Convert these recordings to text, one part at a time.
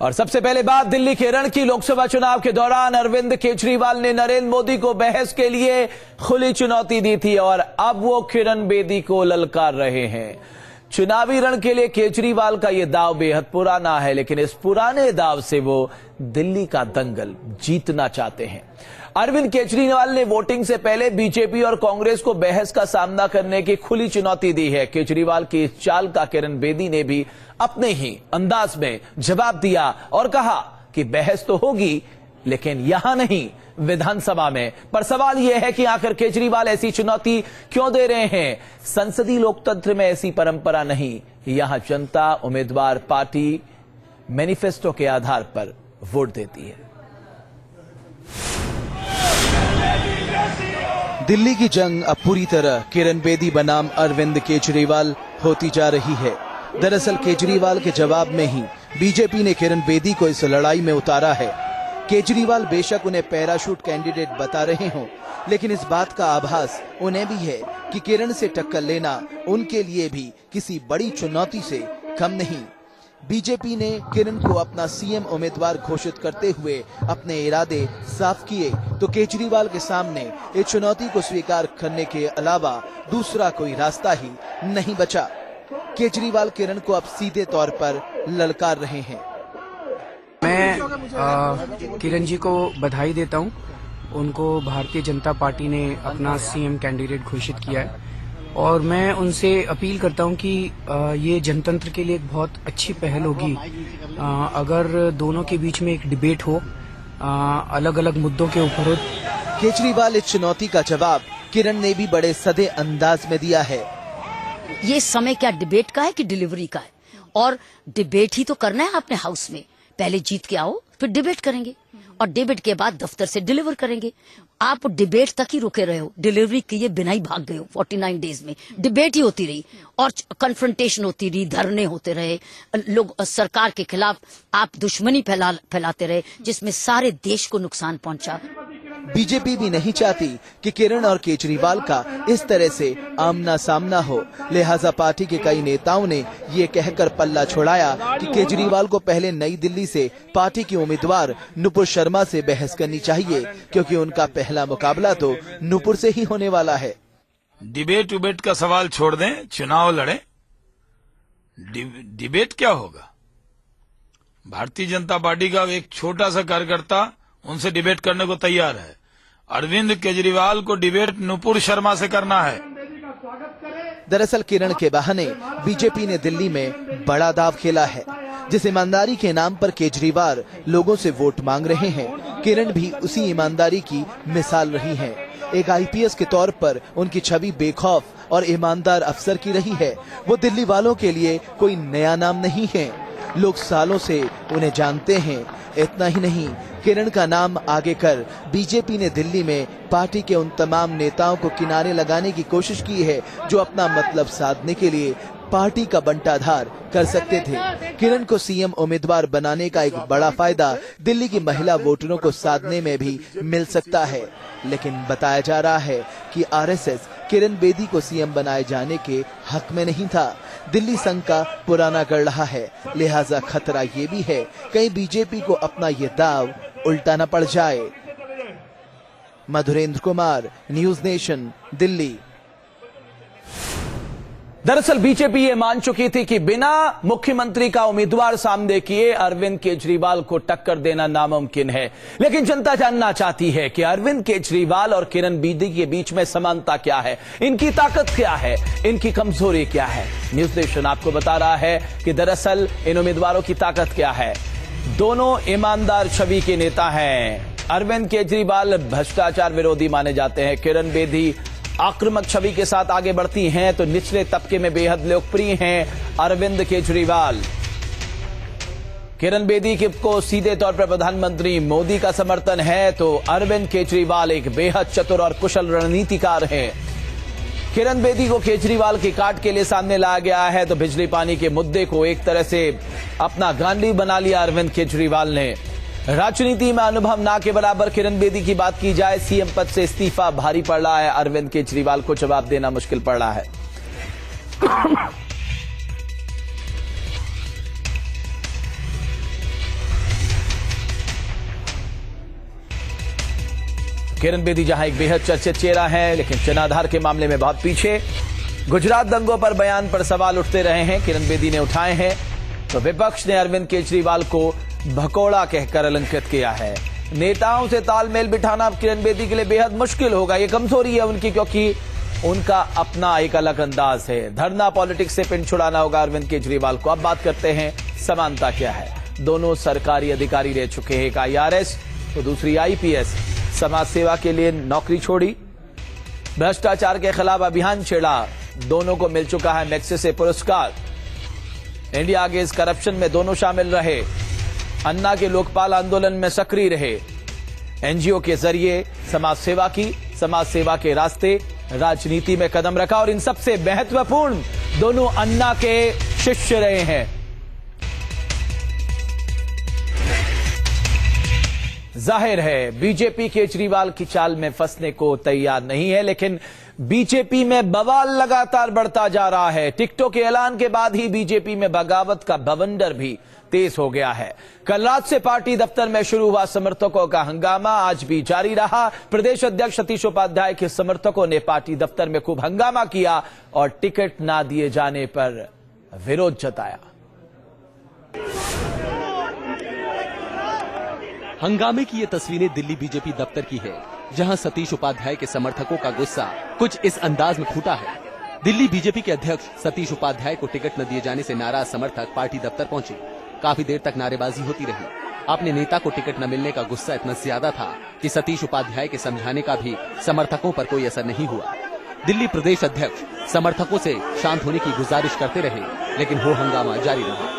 और सबसे पहले बात दिल्ली के रण की। लोकसभा चुनाव के दौरान अरविंद केजरीवाल ने नरेंद्र मोदी को बहस के लिए खुली चुनौती दी थी और अब वो किरण बेदी को ललकार रहे हैं। चुनावी रण के लिए केजरीवाल का यह दाव बेहद पुराना है, लेकिन इस पुराने दाव से वो दिल्ली का दंगल जीतना चाहते हैं। अरविंद केजरीवाल ने वोटिंग से पहले बीजेपी और कांग्रेस को बहस का सामना करने की खुली चुनौती दी है। केजरीवाल की इस चाल का किरण बेदी ने भी अपने ही अंदाज में जवाब दिया और कहा कि बहस तो होगी, लेकिन यहां नहीं, विधानसभा में। पर सवाल यह है कि आखिर केजरीवाल ऐसी चुनौती क्यों दे रहे हैं? संसदीय लोकतंत्र में ऐसी परंपरा नहीं। यहां जनता उम्मीदवार पार्टी मैनिफेस्टो के आधार पर वोट देती है। दिल्ली की जंग अब पूरी तरह किरण बेदी बनाम अरविंद केजरीवाल होती जा रही है। दरअसल केजरीवाल के जवाब में ही बीजेपी ने किरण बेदी को इस लड़ाई में उतारा है। केजरीवाल बेशक उन्हें पैराशूट कैंडिडेट बता रहे हों, लेकिन इस बात का आभास उन्हें भी है कि किरण से टक्कर लेना उनके लिए भी किसी बड़ी चुनौती से कम नहीं। बीजेपी ने किरण को अपना सीएम उम्मीदवार घोषित करते हुए अपने इरादे साफ किए, तो केजरीवाल के सामने इस चुनौती को स्वीकार करने के अलावा दूसरा कोई रास्ता ही नहीं बचा। केजरीवाल किरण को अब सीधे तौर पर ललकार रहे हैं। मैं किरण जी को बधाई देता हूं। उनको भारतीय जनता पार्टी ने अपना सीएम कैंडिडेट घोषित किया है और मैं उनसे अपील करता हूं कि ये जनतंत्र के लिए एक बहुत अच्छी पहल होगी अगर दोनों के बीच में एक डिबेट हो, अलग अलग मुद्दों के ऊपर हो। केजरीवाल इस चुनौती का जवाब किरण ने भी बड़े सधे अंदाज में दिया है। ये समय क्या डिबेट का है कि डिलीवरी का है? और डिबेट ही तो करना है अपने हाउस में। पहले जीत के आओ, फिर डिबेट करेंगे और डिबेट के बाद दफ्तर से डिलीवर करेंगे। आप डिबेट तक ही रुके रहे हो, डिलीवरी किए बिना ही भाग गए हो। 49 डेज में डिबेट ही होती रही और कन्फ्रंटेशन होती रही, धरने होते रहे, लोग सरकार के खिलाफ आप दुश्मनी फैलाते रहे, जिसमें सारे देश को नुकसान पहुंचा। बीजेपी भी नहीं चाहती कि किरण और केजरीवाल का इस तरह से आमना सामना हो, लिहाजा पार्टी के कई नेताओं ने ये कहकर पल्ला छोड़ाया कि केजरीवाल को पहले नई दिल्ली से पार्टी की उम्मीदवार नुपुर शर्मा से बहस करनी चाहिए, क्योंकि उनका पहला मुकाबला तो नुपुर से ही होने वाला है। डिबेट उबेट का सवाल छोड़ दें, चुनाव लड़े। डिबेट क्या होगा? भारतीय जनता पार्टी का एक छोटा सा कार्यकर्ता उनसे डिबेट करने को तैयार है। अरविंद केजरीवाल को डिबेट नुपुर शर्मा से करना है। दरअसल किरण के बहाने बीजेपी ने दिल्ली में बड़ा दाव खेला है। जिस ईमानदारी के नाम पर केजरीवाल लोगों से वोट मांग रहे हैं, किरण भी उसी ईमानदारी की मिसाल रही हैं। एक आईपीएस के तौर पर उनकी छवि बेखौफ और ईमानदार अफसर की रही है। वो दिल्ली वालों के लिए कोई नया नाम नहीं है, लोग सालों से उन्हें जानते हैं। इतना ही नहीं, किरण का नाम आगे कर बीजेपी ने दिल्ली में पार्टी के उन तमाम नेताओं को किनारे लगाने की कोशिश की है जो अपना मतलब साधने के लिए पार्टी का बंटाधार कर सकते थे। किरण को सीएम उम्मीदवार बनाने का एक बड़ा फायदा दिल्ली की महिला वोटरों को साधने में भी मिल सकता है, लेकिन बताया जा रहा है कि आरएसएस किरण बेदी को सीएम बनाए जाने के हक में नहीं था। दिल्ली संघ का पुराना गढ़ रहा है, लिहाजा खतरा ये भी है कहीं बीजेपी को अपना ये दाव उल्टा न पड़ जाए। Madhurendra Kumar, news nation, Delhi. दरअसल बीजेपी ये मान चुकी थी कि बिना मुख्यमंत्री का उम्मीदवार सामने किए अरविंद केजरीवाल को टक्कर देना नामुमकिन है, लेकिन जनता जानना चाहती है कि अरविंद केजरीवाल और किरण बेदी के बीच में समानता क्या है, इनकी ताकत क्या है, इनकी कमजोरी क्या है। न्यूज नेशन आपको बता रहा है कि दरअसल इन उम्मीदवारों की ताकत क्या है। दोनों ईमानदार छवि के नेता हैं। अरविंद केजरीवाल भ्रष्टाचार विरोधी माने जाते हैं, किरण बेदी आक्रामक छवि के साथ आगे बढ़ती हैं, तो निचले तबके में बेहद लोकप्रिय हैं अरविंद केजरीवाल। किरण बेदी को सीधे तौर पर प्रधानमंत्री मोदी का समर्थन है, तो अरविंद केजरीवाल एक बेहद चतुर और कुशल रणनीतिकार हैं। किरण बेदी को केजरीवाल की काट के लिए सामने लाया गया है, तो बिजली पानी के मुद्दे को एक तरह से अपना गांडी बना लिया अरविंद केजरीवाल ने। राजनीति में अनुभव ना के बराबर किरण बेदी की बात की जाए, सीएम पद से इस्तीफा भारी पड़ रहा है, अरविंद केजरीवाल को जवाब देना मुश्किल पड़ रहा है। किरण बेदी जहां एक बेहद चर्चित चेहरा है, लेकिन जनाधार के मामले में बहुत पीछे। गुजरात दंगों पर बयान पर सवाल उठते रहे हैं, किरण बेदी ने उठाए हैं, तो विपक्ष ने अरविंद केजरीवाल को भगोड़ा कहकर अलंकृत किया है। नेताओं से तालमेल बिठाना अब किरण बेदी के लिए बेहद मुश्किल होगा। ये कमजोरी है उनकी, क्योंकि उनका अपना एक अलग अंदाज है। धरना पॉलिटिक्स से पिन छुड़ाना होगा अरविंद केजरीवाल को। अब बात करते हैं समानता क्या है। दोनों सरकारी अधिकारी रह चुके हैं, एक IRS तो दूसरी IPS। समाज सेवा के लिए नौकरी छोड़ी, भ्रष्टाचार के खिलाफ अभियान छेड़ा, दोनों को मिल चुका है मैग्सेसे पुरस्कार। इंडिया अगेंस्ट करप्शन में दोनों शामिल रहे, अन्ना के लोकपाल आंदोलन में सक्रिय रहे, NGO के जरिए समाज सेवा की, समाज सेवा के रास्ते राजनीति में कदम रखा, और इन सबसे महत्वपूर्ण दोनों अन्ना के शिष्य रहे हैं। जाहिर है बीजेपी केजरीवाल की चाल में फंसने को तैयार नहीं है, लेकिन बीजेपी में बवाल लगातार बढ़ता जा रहा है। टिकटॉक के ऐलान के बाद ही बीजेपी में बगावत का बवंडर भी तेज हो गया है। कल रात से पार्टी दफ्तर में शुरू हुआ समर्थकों का हंगामा आज भी जारी रहा। प्रदेश अध्यक्ष सतीश उपाध्याय के समर्थकों ने पार्टी दफ्तर में खूब हंगामा किया और टिकट ना दिए जाने पर विरोध जताया। हंगामे की ये तस्वीरें दिल्ली बीजेपी दफ्तर की है, जहां सतीश उपाध्याय के समर्थकों का गुस्सा कुछ इस अंदाज में फूटा है। दिल्ली बीजेपी के अध्यक्ष सतीश उपाध्याय को टिकट न दिए जाने से नाराज समर्थक पार्टी दफ्तर पहुंचे। काफी देर तक नारेबाजी होती रही। अपने नेता को टिकट न मिलने का गुस्सा इतना ज्यादा था कि सतीश उपाध्याय के समझाने का भी समर्थकों पर कोई असर नहीं हुआ। दिल्ली प्रदेश अध्यक्ष समर्थकों से शांत होने की गुजारिश करते रहे, लेकिन हो हंगामा जारी रहा।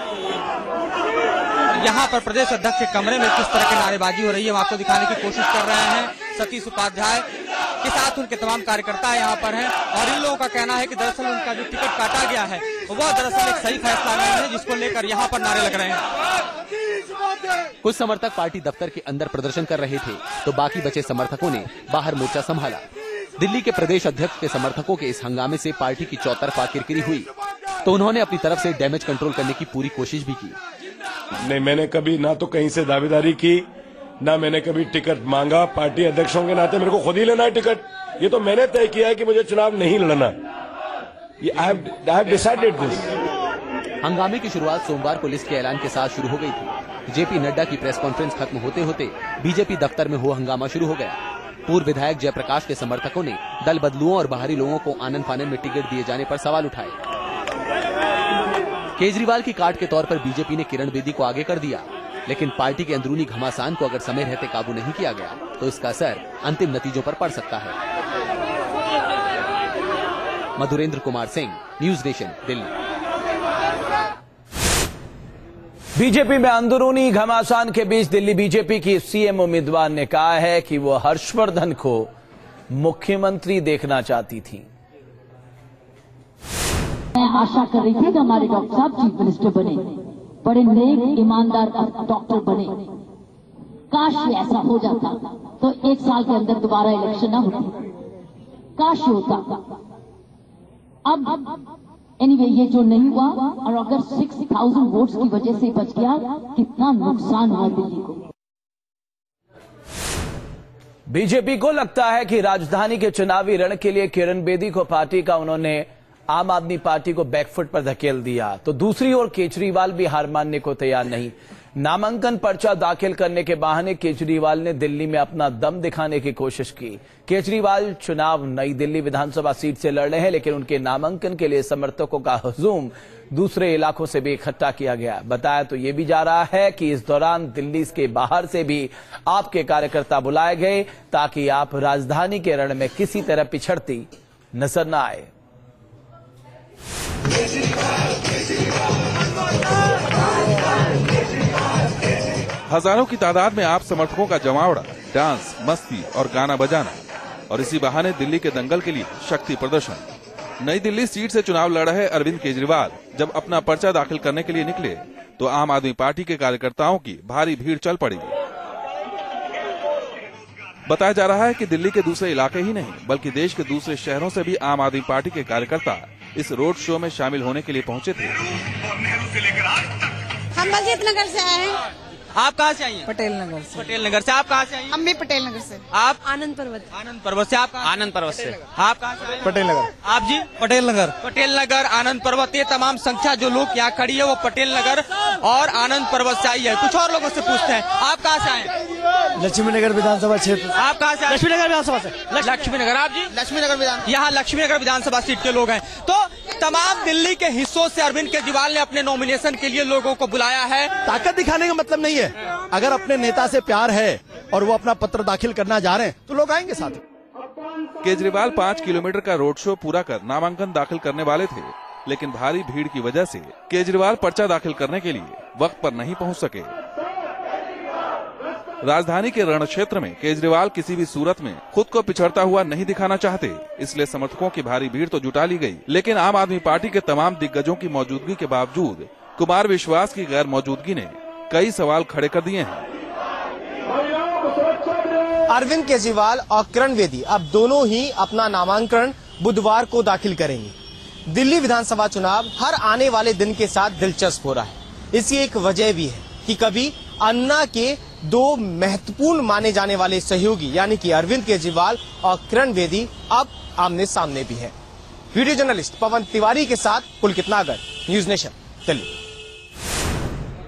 यहाँ पर प्रदेश अध्यक्ष के कमरे में किस तरह की नारेबाजी हो रही है, हम आपको दिखाने की कोशिश कर रहे हैं। सतीश उपाध्याय के साथ उनके तमाम कार्यकर्ता यहाँ पर हैं, और इन लोगों का कहना है कि दरअसल उनका जो टिकट काटा गया है वह दरअसल एक सही फैसला नहीं है, जिसको लेकर यहाँ पर नारे लग रहे हैं। कुछ समर्थक पार्टी दफ्तर के अंदर प्रदर्शन कर रहे थे, तो बाकी बचे समर्थकों ने बाहर मोर्चा संभाला। दिल्ली के प्रदेश अध्यक्ष के समर्थकों के इस हंगामे से पार्टी की चौतरफा किरकिरी हुई, तो उन्होंने अपनी तरफ से डैमेज कंट्रोल करने की पूरी कोशिश भी की। नहीं, मैंने कभी ना तो कहीं से दावेदारी की, ना मैंने कभी टिकट मांगा। पार्टी अध्यक्षों के नाते मेरे को खुद ही लेना है टिकट। ये तो मैंने तय किया है कि मुझे चुनाव नहीं लड़ना। I have decided this. हंगामे की शुरुआत सोमवार को लिस्ट के ऐलान के साथ शुरू हो गई थी। जेपी नड्डा की प्रेस कॉन्फ्रेंस खत्म होते होते बीजेपी दफ्तर में हो हंगामा शुरू हो गया। पूर्व विधायक जयप्रकाश के समर्थकों ने दल बदलुओं और बाहरी लोगों को आनन फानन में टिकट दिए जाने पर सवाल उठाए। केजरीवाल की काट के तौर पर बीजेपी ने किरण बेदी को आगे कर दिया, लेकिन पार्टी के अंदरूनी घमासान को अगर समय रहते काबू नहीं किया गया तो इसका असर अंतिम नतीजों पर पड़ सकता है। Madhurendra Kumar Singh, news nation, Delhi. BJP में अंदरूनी घमासान के बीच दिल्ली बीजेपी की CM उम्मीदवार ने कहा है कि वो हर्षवर्धन को मुख्यमंत्री देखना चाहती थी। मैं आशा कर रही थी कि हमारे डॉक्टर साहब चीफ मिनिस्टर बने, बड़े नेक ईमानदार डॉक्टर बने। काश ऐसा हो जाता तो 1 साल के अंदर दोबारा इलेक्शन न होती, काश होता। अब एनीवे ये जो नहीं हुआ, और अगर 6000 वोट्स की वजह से बच गया, कितना नुकसान हुआ दिल्ली को। बीजेपी को लगता है कि राजधानी के चुनावी रण के लिए किरण बेदी को पार्टी का उन्होंने आम आदमी पार्टी को बैकफुट पर धकेल दिया, तो दूसरी ओर केजरीवाल भी हार मानने को तैयार नहीं। नामांकन पर्चा दाखिल करने के बहाने केजरीवाल ने दिल्ली में अपना दम दिखाने की कोशिश की। केजरीवाल चुनाव नई दिल्ली विधानसभा सीट से लड़ रहे हैं, लेकिन उनके नामांकन के लिए समर्थकों का हुजूम दूसरे इलाकों से भी इकट्ठा किया गया। बताया तो ये भी जा रहा है कि इस दौरान दिल्ली के बाहर से भी आपके कार्यकर्ता बुलाए गए, ताकि आप राजधानी के रण में किसी तरह पिछड़ती नजर न आए। हजारों की तादाद में आप समर्थकों का जमावड़ा, डांस, मस्ती और गाना बजाना, और इसी बहाने दिल्ली के दंगल के लिए शक्ति प्रदर्शन। नई दिल्ली सीट से चुनाव लड़ रहे अरविंद केजरीवाल जब अपना पर्चा दाखिल करने के लिए निकले, तो आम आदमी पार्टी के कार्यकर्ताओं की भारी भीड़ चल पड़ी। बताया जा रहा है कि दिल्ली के दूसरे इलाके ही नहीं, बल्कि देश के दूसरे शहरों से भी आम आदमी पार्टी के कार्यकर्ता इस रोड शो में शामिल होने के लिए पहुंचे थे। हम मस्जिद नगर से आए हैं, आप कहाँ से आई हैं? पटेल नगर से। पटेल नगर से। आप कहाँ से आई हैं? हम भी पटेल नगर से। आप? आनंद पर्वत। आनंद पर्वत से। आप? आनंद पर्वत से। आप कहाँ से? पटेल नगर। आप जी? पटेल नगर। पटेल नगर, आनंद पर्वत, ये तमाम संख्या जो लोग यहाँ खड़ी है वो पटेल नगर और आनंद पर्वत से आई है। कुछ और लोगों से पूछते हैं, आप कहाँ से आए? लक्ष्मी नगर विधानसभा क्षेत्र। आप कहाँ से? लक्ष्मी नगर विधानसभा से। लक्ष्मी नगर। आप जी? लक्ष्मी नगर विधान। यहाँ लक्ष्मी नगर विधानसभा सीट के लोग हैं। तो तमाम दिल्ली के हिस्सों से अरविंद केजरीवाल ने अपने नॉमिनेशन के लिए लोगों को बुलाया है। ताकत दिखाने का मतलब नहीं है, अगर अपने नेता से प्यार है और वो अपना पत्र दाखिल करना जा रहे हैं तो लोग आएंगे साथ। केजरीवाल 5 किलोमीटर का रोड शो पूरा कर नामांकन दाखिल करने वाले थे, लेकिन भारी भीड़ की वजह से केजरीवाल पर्चा दाखिल करने के लिए वक्त पर नहीं पहुंच सके। राजधानी के रण क्षेत्र में केजरीवाल किसी भी सूरत में खुद को पिछड़ता हुआ नहीं दिखाना चाहते, इसलिए समर्थकों की भारी भीड़ तो जुटा ली गई, लेकिन आम आदमी पार्टी के तमाम दिग्गजों की मौजूदगी के बावजूद कुमार विश्वास की गैर मौजूदगी ने कई सवाल खड़े कर दिए हैं। अरविंद केजरीवाल और किरण बेदी अब दोनों ही अपना नामांकन बुधवार को दाखिल करेंगे। दिल्ली विधानसभा चुनाव हर आने वाले दिन के साथ दिलचस्प हो रहा है। इसकी एक वजह भी है कि कभी अन्ना के दो महत्वपूर्ण माने जाने वाले सहयोगी यानी कि अरविंद केजरीवाल और किरण बेदी अब आमने सामने भी है। वीडियो जर्नलिस्ट पवन तिवारी के साथ पुलकित नागर, न्यूज नेशन, दिल्ली।